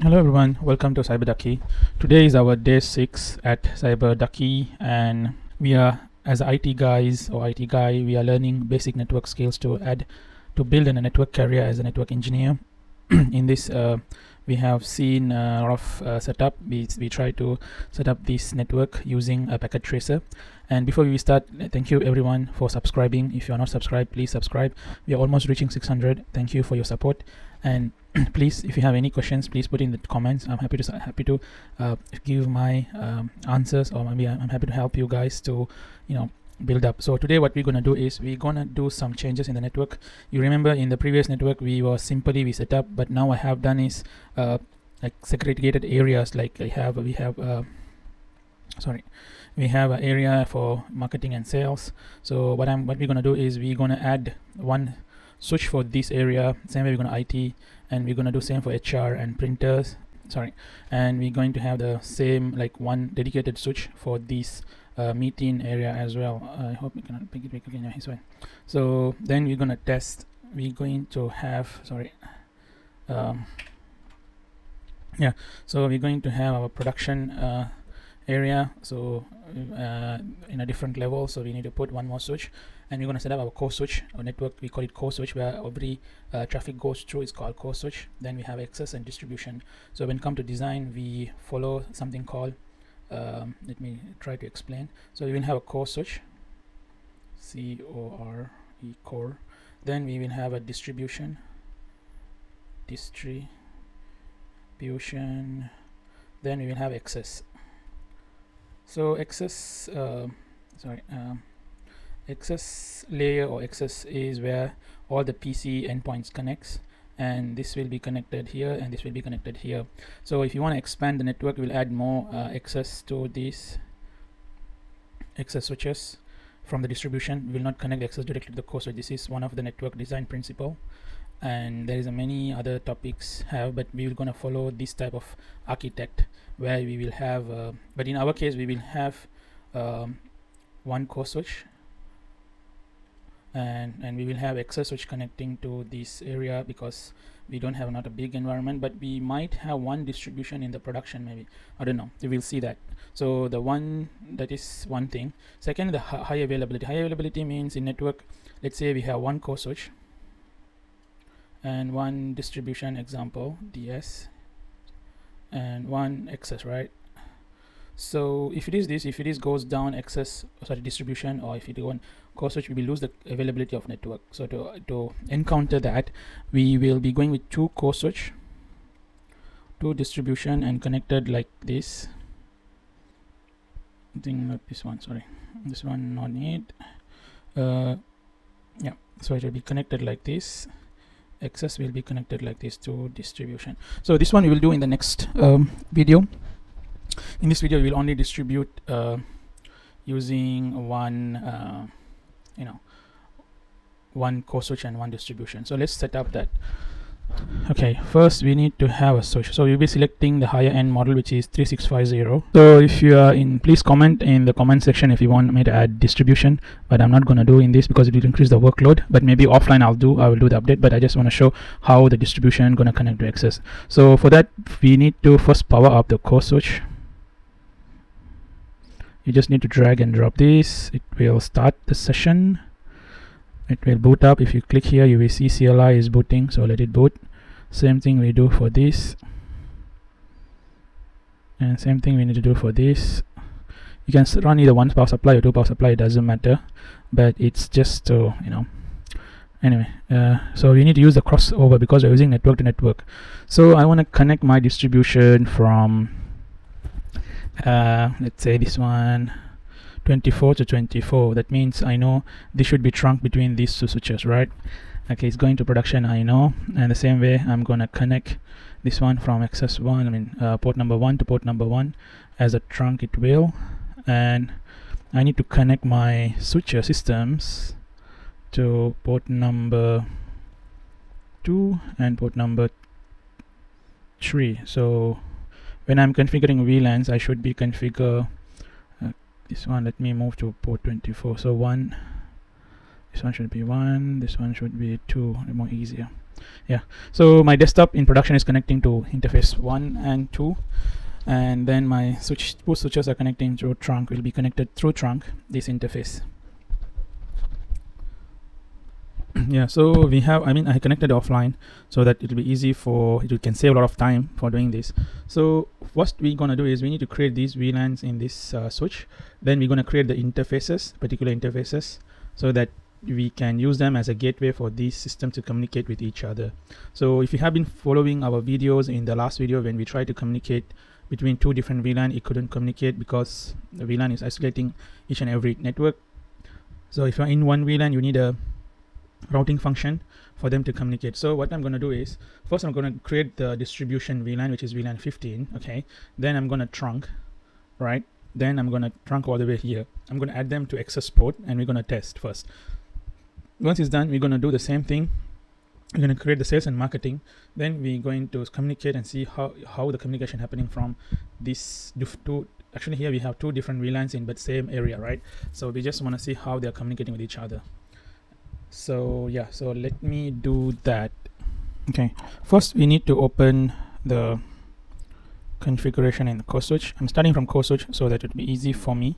Hello everyone, welcome to CyberDucky. Today is our day 6 at CyberDucky, and we are, as IT guys or IT guy, we are learning basic network skills to build a network career as a network engineer. In this we have seen a lot of setup. We try to set up this network using a packet tracer. And before we start, thank you everyone for subscribing. If you are not subscribed, please subscribe. We are almost reaching 600. Thank you for your support. And please, if you have any questions, please put in the comments. I'm happy to give my answers, or maybe I'm happy to help you guys to build up. So today what we're gonna do is we're gonna do some changes in the network. You remember in the previous network we set up, but now I have done is like segregated areas. Like we have an area for marketing and sales. So what we're gonna do is we're gonna add one switch for this area, same way we're gonna IT, and we're gonna do same for HR and printers. And we're going to have the same, like, one dedicated switch for this meeting area as well. I hope we cannot pick it again. This way. So then we're gonna test. We're going to have so we're going to have our production area, so in a different level. So we need to put one more switch, and we're going to set up our core switch or network. We call it core switch, where every traffic goes through is called core switch. Then we have access and distribution. So when it comes to design, we follow something called let me try to explain. So we will have a core switch, C-O-R-E, core. Then we will have a distribution, then we will have access. So access layer or access is where all the PC endpoints connects, and this will be connected here, and this will be connected here. So if you want to expand the network, we'll add more access to these access switches from the distribution. We will not connect the access directly to the core. So this is one of the network design principle, and there is many other topics but we will gonna follow this type of architect, where we will have but in our case we will have one core switch, and we will have access switch connecting to this area, because we don't have not a big environment, but we might have one distribution in the production, maybe, I don't know, we will see that. So that is one thing. Second, the high availability means in network, let's say we have one core switch and one distribution, example DS, and one access, right? So if it goes down distribution, or if it go on core switch, we will lose the availability of network. So to encounter that, we will be going with two core switch, two distribution, and connected like this. I think not this one, sorry, this one not need. Yeah, so it will be connected like this. Access will be connected like this to distribution. So this one we will do in the next video. In this video we will only distribute using one one core switch and one distribution. So let's set up that. Okay, first we need to have a switch. So we'll be selecting the higher end model, which is 3650. So if you are in, please comment in the comment section if you want me to add distribution, but I'm not going to do in this because it will increase the workload. But maybe offline I will do the update, but I just want to show how the distribution going to connect to access. So for that, we need to first power up the core switch. You just need to drag and drop this. It will start the session. It will boot up. If you click here, you will see CLI is booting, so let it boot. Same thing we do for this, and same thing we need to do for this. You can run either one power supply or two power supply, it doesn't matter, but it's just to anyway. So we need to use the crossover because we're using network to network. So I want to connect my distribution from let's say this one, 24 to 24. That means I know this should be trunk between these two switches, right? Okay, it's going to production, I know. And the same way I'm gonna connect this one from access 1, port number 1 to port number 1 as a trunk, it will. And I need to connect my switcher systems to port number 2 and port number 3. So when I'm configuring VLANs, I should be configure this one. Let me move to port 24. So this one should be 1, this one should be 2, more easier. Yeah, so my desktop in production is connecting to interface 1 and 2, and then my both switches are connecting through trunk, will be connected through trunk, this interface. Yeah, so we have, I connected offline so that it'll be easy for you can save a lot of time for doing this. So what we're gonna do is we need to create these VLANs in this switch. Then we're gonna create the interfaces, particular interfaces, so that we can use them as a gateway for these systems to communicate with each other. So if you have been following our videos, in the last video when we tried to communicate between two different VLAN, it couldn't communicate because the VLAN is isolating each and every network. So if you're in one VLAN, you need a routing function for them to communicate. So what I'm going to do is, first I'm going to create the distribution VLAN, which is VLAN 15. Okay, then I'm going to trunk, right? Then I'm going to trunk all the way here. I'm going to add them to access port, and we're going to test first. Once it's done, we're going to do the same thing. We're going to create the sales and marketing. Then we're going to communicate and see how the communication happening from these two. Actually, here we have two different VLANs in but same area, right? So we just want to see how they're communicating with each other. So yeah, so let me do that. Okay, first we need to open the configuration in the core switch. I'm starting from core switch so that it'll be easy for me.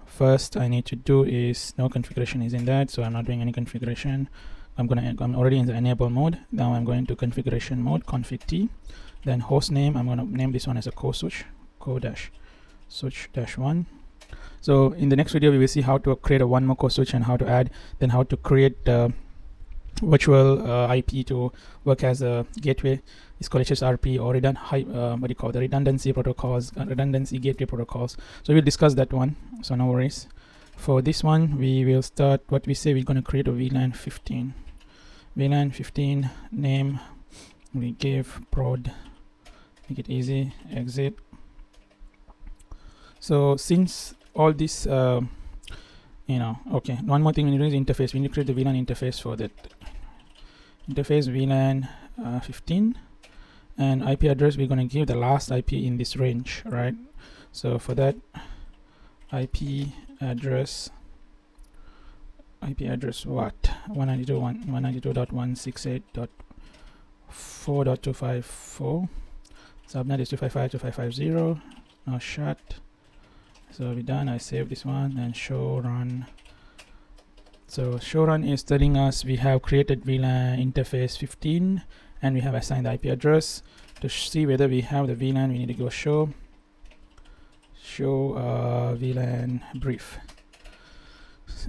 First I need to do is, no configuration is in that, so I'm not doing any configuration. I'm already in the enable mode. Now I'm going to configuration mode, config T, then host name. I'm going to name this one as a core switch, core-switch-1. So in the next video we will see how to create a one more core switch and how to add, then how to create virtual IP to work as a gateway. It's called HSRP or the redundancy protocols, redundancy gateway protocols. So we'll discuss that one, so no worries. For this one we will start what we say. We're going to create a VLAN 15. VLAN 15 name we give prod, make it easy, exit. So since all this okay, one more thing we need to do is interface. We need to create the VLAN interface for that. Interface VLAN 15, and IP address we're going to give the last IP in this range, right? So for that, IP address what? 192.168.4.254. subnet is 255.255.0. now shut. So we're done. I save this one and show run. So show run is telling us we have created VLAN interface 15 and we have assigned the IP address. To see whether we have the VLAN, we need to go show VLAN brief.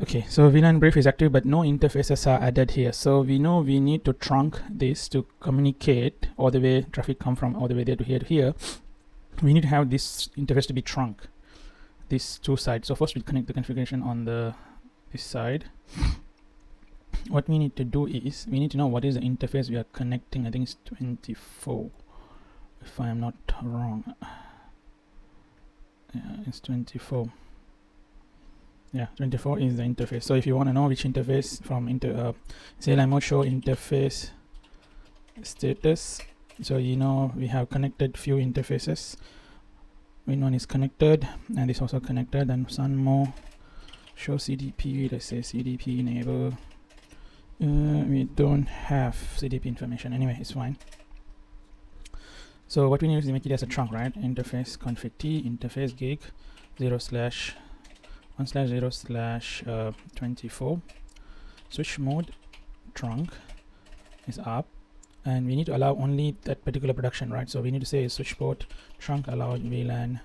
Okay, so VLAN brief is active but no interfaces are added here. So we know we need to trunk this to communicate all the way, traffic come from all the way there to here to here. We need to have this interface to be trunk, these two sides. So first we connect the configuration on this side. What we need to do is we need to know what is the interface we are connecting. I think it's 24 if I am not wrong. Yeah, it's 24. Yeah, 24 is the interface. So if you want to know which interface from CLI mode, show interface status. So you know we have connected few interfaces. One is connected and this also connected, and some more. Show CDP, let's say CDP enable. We don't have CDP information, anyway it's fine. So what we need is to make it as a trunk, right? Interface config T, interface gig 0/1/0/24. Switch mode trunk is up, and we need to allow only that particular production, right? So we need to say switch port trunk allow VLAN.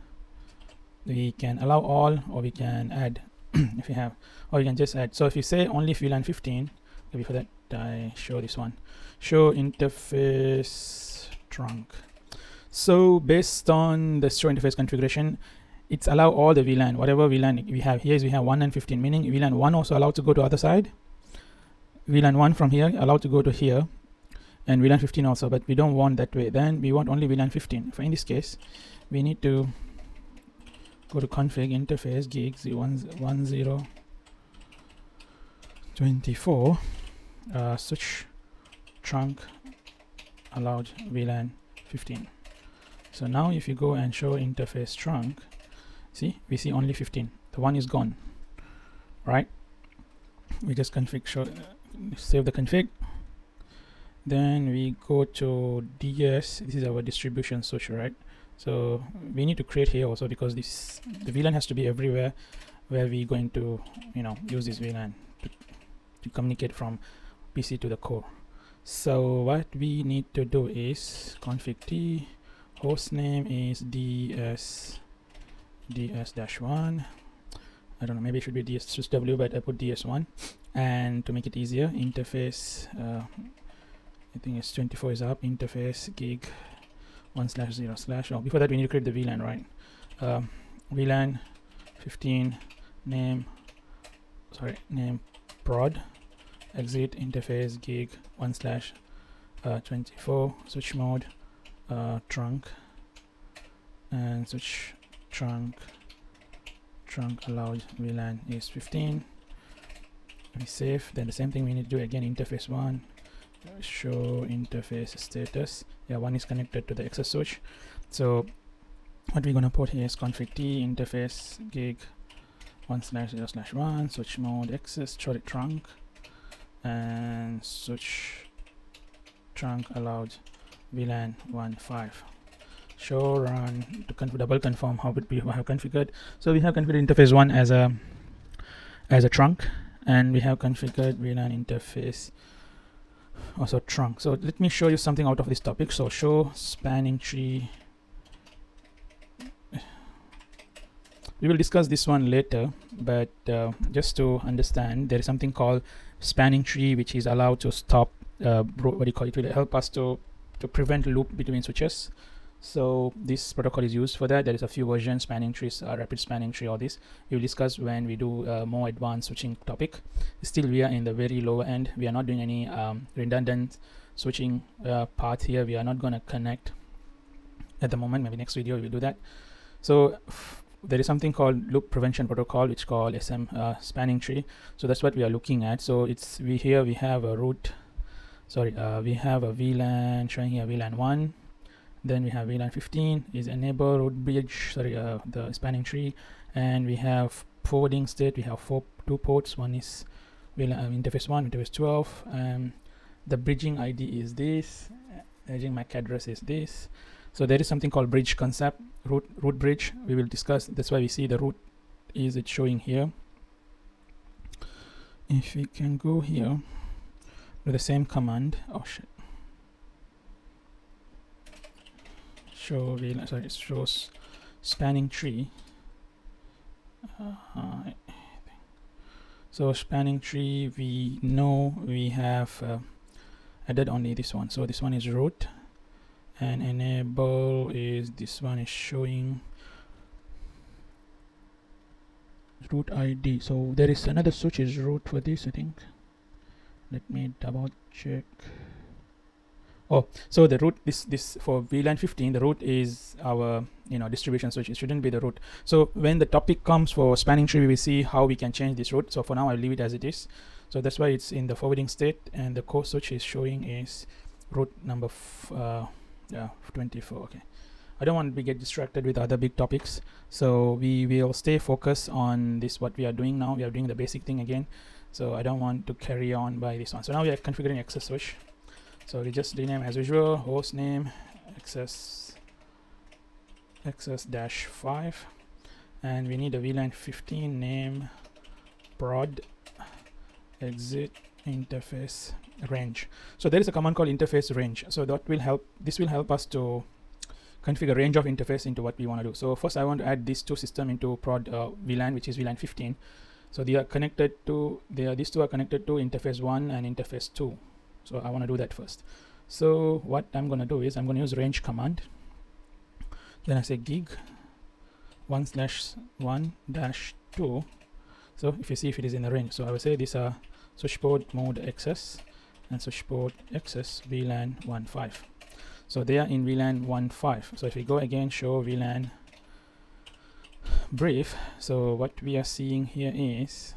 We can allow all, or we can add if you have, or you can just add. So if you say only VLAN 15, before that I show this one, show interface trunk. So based on the show interface configuration, it's allow all the VLAN, whatever VLAN we have here. Is we have 1 and 15, meaning VLAN 1 also allowed to go to other side, VLAN 1 from here allowed to go to here, and VLAN 15 also, but we don't want that way. Then we want only VLAN 15. For in this case we need to go to config interface gig 1/0/24 switch trunk allowed VLAN 15. So now if you go and show interface trunk, see, we see only 15. The one is gone, right? We just config save the config. Then we go to DS. This is our distribution switch, right? So we need to create here also, because the VLAN has to be everywhere where we're going to use this VLAN to communicate from PC to the core. So what we need to do is config t, host name is ds-1. I don't know, maybe it should be ds-w, but I put ds1. And to make it easier, interface, I think it's 24 is up, interface gig 1/0/. Oh, before that we need to create the VLAN, right? VLAN 15 name prod exit interface gig 1/24 switch mode trunk, and switch trunk allowed VLAN is 15. We save. Then the same thing we need to do again, interface 1 show interface status. Yeah, 1 is connected to the access switch. So what we're gonna put here is config t interface gig 1/0/1 switch mode access trunk, and switch trunk allowed VLAN 1.5 show run to double confirm how we have configured. So we have configured interface 1 as a trunk, and we have configured VLAN interface also trunk. So let me show you something out of this topic. So show spanning tree. We will discuss this one later, but just to understand, there is something called spanning tree, which is allowed to stop it will help us to prevent loop between switches. So this protocol is used for that. There is a few versions, spanning trees, rapid spanning tree, all this we will discuss when we do more advanced switching topic. Still we are in the very lower end. We are not doing any redundant switching path here. We are not going to connect at the moment. Maybe next video we will do that. So there is something called loop prevention protocol, which called spanning tree. So that's what we are looking at. So we have a root, we have a VLAN showing here, VLAN 1. Then we have VLAN 15 is enable root bridge, the spanning tree, and we have forwarding state. We have two ports. One is VLAN interface 1, interface 12. The bridging ID is this. Bridging MAC address is this. So there is something called bridge concept, root bridge. We will discuss. That's why we see the root is it showing here. If we can go here with the same command. Oh shit. It shows spanning tree. So spanning tree, we know we have added only this one. So this one is root, and enable is this one is showing root ID. So there is another switch is root for this, I think. Let me double check. Oh, so the root, this for VLAN 15, the root is our distribution switch. It shouldn't be the root. So when the topic comes for spanning tree, we will see how we can change this root. So for now I'll leave it as it is. So that's why it's in the forwarding state, and the core switch is showing is root number 24. Okay, I don't want to get distracted with other big topics, so we will stay focused on this. What we are doing now, we are doing the basic thing again, so I don't want to carry on by this one. So now we are configuring access switch. So we just rename as usual, host name access -5, and we need a VLAN 15 name prod exit interface range. So there is a command called interface range. So this will help us to configure range of interface into what we want to do. So first I want to add these two systems into prod VLAN, which is VLAN 15. So these two are connected to interface 1 and interface 2. So I want to do that first. So what I'm going to do is I'm going to use range command. Then I say gig 1/1-2. So if you see if it is in the range, so I will say these are switch port mode access and switch port access VLAN 1.5. So they are in VLAN 1.5. So if we go again, show VLAN brief. So what we are seeing here is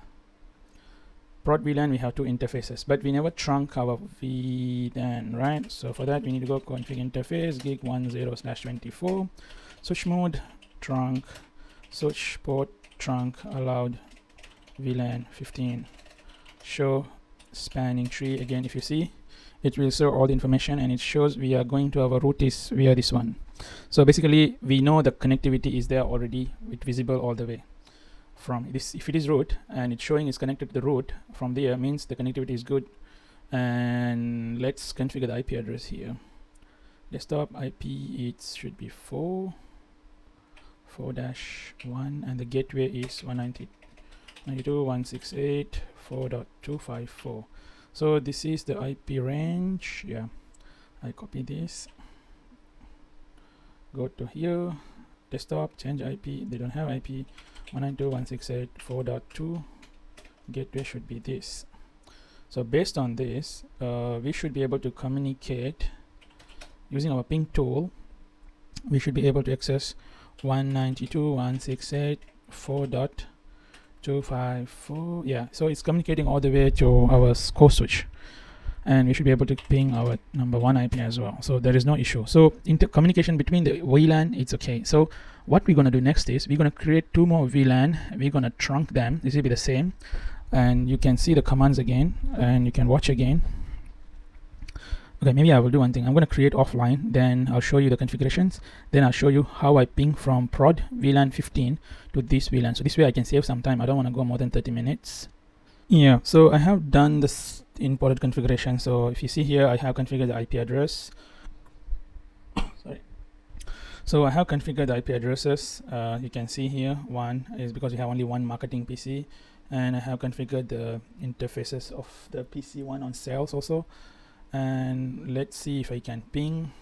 prod VLAN, we have two interfaces, but we never trunk our VLAN, right? So for that we need to go config interface gig 10/24 switch mode trunk switch port trunk allowed VLAN 15 show spanning tree. Again, if you see, it will show all the information, and it shows we are going to our route is via this one. So basically we know the connectivity is there already, it's visible all the way from this. If it is root and it's showing is connected to the root from there, means the connectivity is good. And let's configure the IP address here. Desktop IP, it should be 4.1, and the gateway is 192.168.4.254. so this is the IP range. Yeah, I copy this, go to here, desktop, change IP. They don't have IP. 192.168.4.2, gateway should be this. So based on this, we should be able to communicate using our ping tool. We should be able to access 192.168.4.254. yeah, so it's communicating all the way to our core switch, and we should be able to ping our number 1 IP as well. So there is no issue. So communication between the VLAN, it's okay. So what we're going to do next is we're going to create 2 more VLAN. We're going to trunk them. This will be the same, and you can see the commands again, and you can watch again. Okay, maybe I will do one thing. I'm going to create offline, then I'll show you the configurations, then I'll show you how I ping from prod VLAN 15 to this VLAN. So this way I can save some time. I don't want to go more than 30 minutes. Yeah, so I have done this imported configuration. So if you see here, I have configured the IP address. Sorry. So I have configured the IP addresses. You can see here, one is because we have only one marketing PC, and I have configured the interfaces of the PC one on sales also. And let's see if I can ping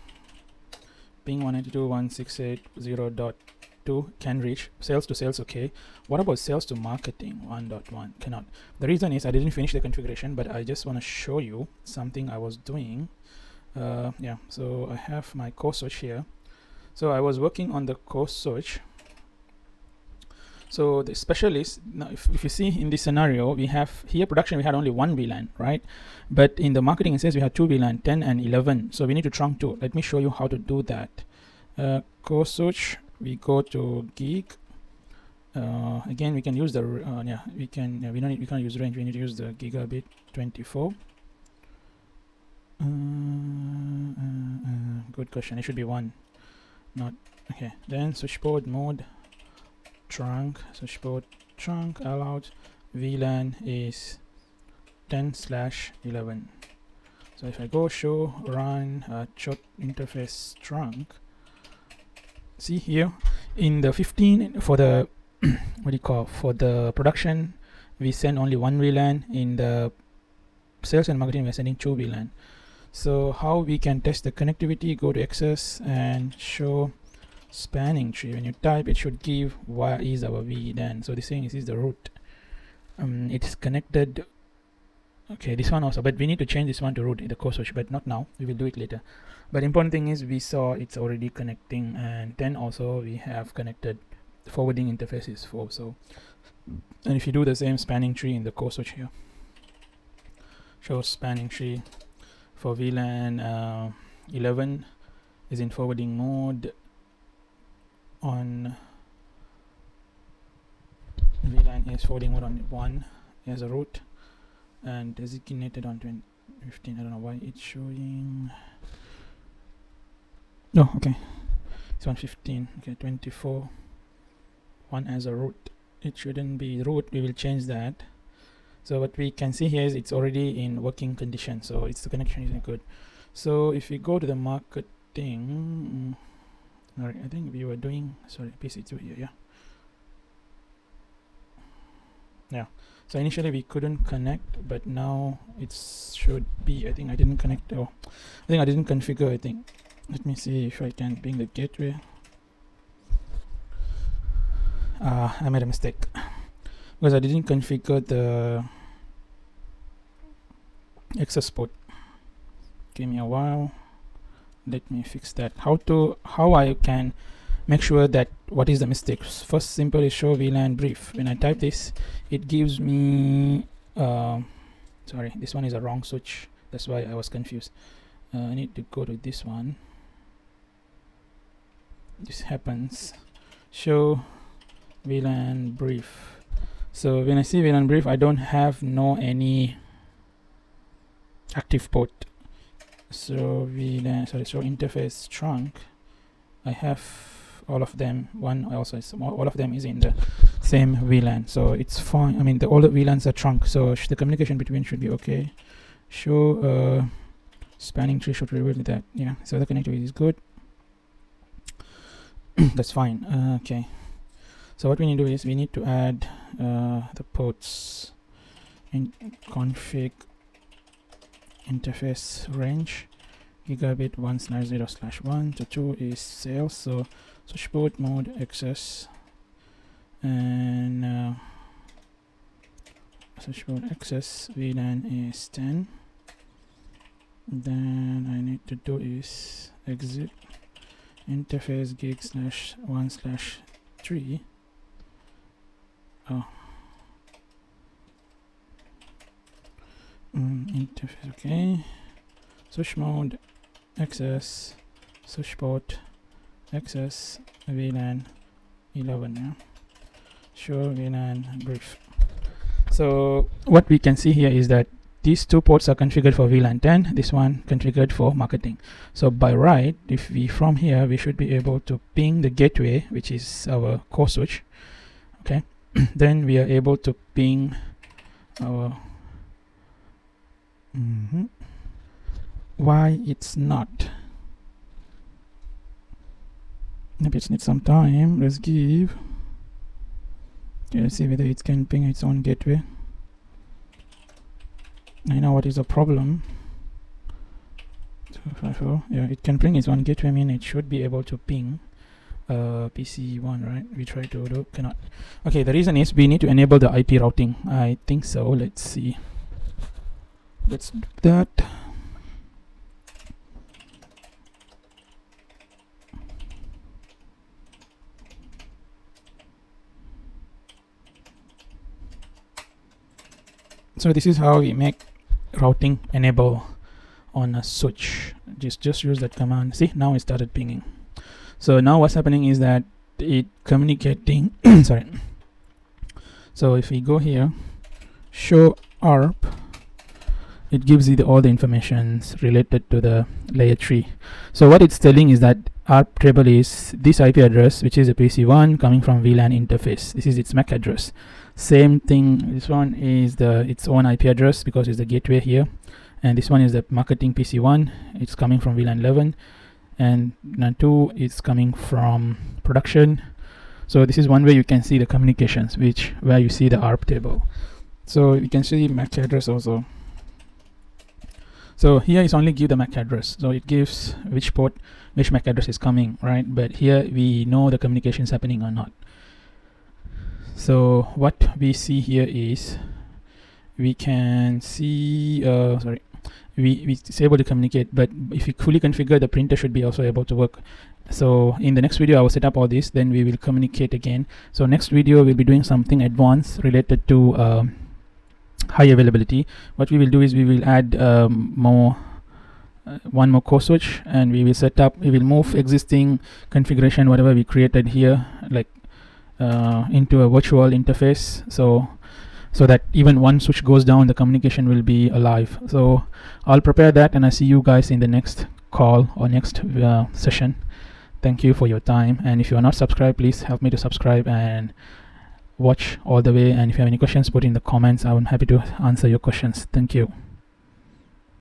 192.168.0.2 can reach sales to sales. Okay, what about sales to marketing 1.1? Cannot. The reason is I didn't finish the configuration, but I just want to show you something I was doing. Yeah, so I have my core switch here. So I was working on the core switch. So the specialist, now if you see in this scenario, we have here production, we had only 1 VLAN, right? But in the marketing it says we have 2 VLAN, 10 and 11. So we need to trunk 2. Let me show you how to do that. Core switch, we go to gig. Again, we can use the yeah, we can we can't use range. We need to use the gigabit 24. Good question. It should be 1, not okay. Then switchboard mode. Trunk, switchboard trunk allowed, VLAN is 10/11. So if I go show run short interface trunk, see here in the 15 for the what do you call, for the production we send only 1 VLAN. In the sales and marketing we're sending 2 VLAN. So how we can test the connectivity? Go to access and show spanning tree. When you type, it should give where is our VLAN. So this thing is the root. It is connected. Okay, this one also, but we need to change this one to root in the core switch, but not now. We will do it later. But important thing is we saw it's already connecting, and then also we have connected forwarding interfaces for. So, and if you do the same spanning tree in the core switch here, show spanning tree for VLAN 11 is in forwarding mode. On VLAN is forwarding mode on 1 as a root, and designated on 2015. I don't know why it's showing. Oh, okay, it's 115. Okay, 24 1 as a root. It shouldn't be root. We will change that. So what we can see here is it's already in working condition, so it's the connection isn't good. So if we go to the marketing, alright, I think we were doing, sorry, PC2 here, yeah. So initially we couldn't connect, but now it should be. I think I didn't connect, or I think I didn't configure. I think, let me see if I can ping the gateway. I made a mistake because I didn't configure the access port. Give me a while. Let me fix that. How I can make sure that what is the mistakes. First simple is show VLAN brief. When I type this, it gives me sorry, this one is a wrong switch, that's why I was confused. I need to go to this one. This happens. Show VLAN brief. So when I see VLAN brief, I don't have any active port. So VLAN, sorry, so interface trunk, I have all of them. One also is all of them is in the same VLAN, so it's fine. I mean, all the VLANs are trunk, so the communication between should be okay. Show spanning tree should reveal that. Yeah, so the connectivity is good. That's fine. Okay, so what we need to do is we need to add the ports in config interface range gigabit 1/0/1 to 2 is sales, so switch port mode access, and switch port access VLAN is 10. Then I need to do is exit interface gig /1/3. Interface, okay. Switch mode access, switch port access VLAN 11. Yeah, show VLAN brief. So what we can see here is that these two ports are configured for VLAN 10, this one configured for marketing. So by right, if we from here we should be able to ping the gateway, which is our core switch. Okay, then we are able to ping our why it's not. Maybe it needs some time. Let's give. Okay, let's see whether it can ping its own gateway. I know what is the problem. 254. Yeah, it can ping its own gateway. I mean, it should be able to ping PC1, right? We try to do, cannot. Okay, the reason is we need to enable the IP routing. I think so. Let's see. Let's do that. So this is how we make routing enable on a switch. Just use that command. See, now it started pinging. So now what's happening is that it communicating sorry. So if we go here, show ARP, it gives you all the informations related to the layer 3. So what it's telling is that ARP table is this IP address, which is a PC1 coming from VLAN interface. This is its MAC address. Same thing, this one is its own IP address because it's the gateway here, and this one is the marketing PC1. It's coming from VLAN 11, and 2 is coming from production. So this is one way you can see the communications, where you see the ARP table. So you can see MAC address also. So here is only give the MAC address, so it gives which port which MAC address is coming, right? But here we know the communication is happening or not. So what we see here is we can see we able to communicate, but if you fully configure, the printer should be also able to work. So in the next video I will set up all this, then we will communicate again. So next video we'll be doing something advanced related to high availability. What we will do is we will add one more core switch, and we will move existing configuration, whatever we created here, like into a virtual interface, so that even one switch goes down, the communication will be alive. So I'll prepare that, and I see you guys in the next call or next session. Thank you for your time, and if you are not subscribed, please help me to subscribe and watch all the way. And if you have any questions, put in the comments. I'm happy to answer your questions. Thank you.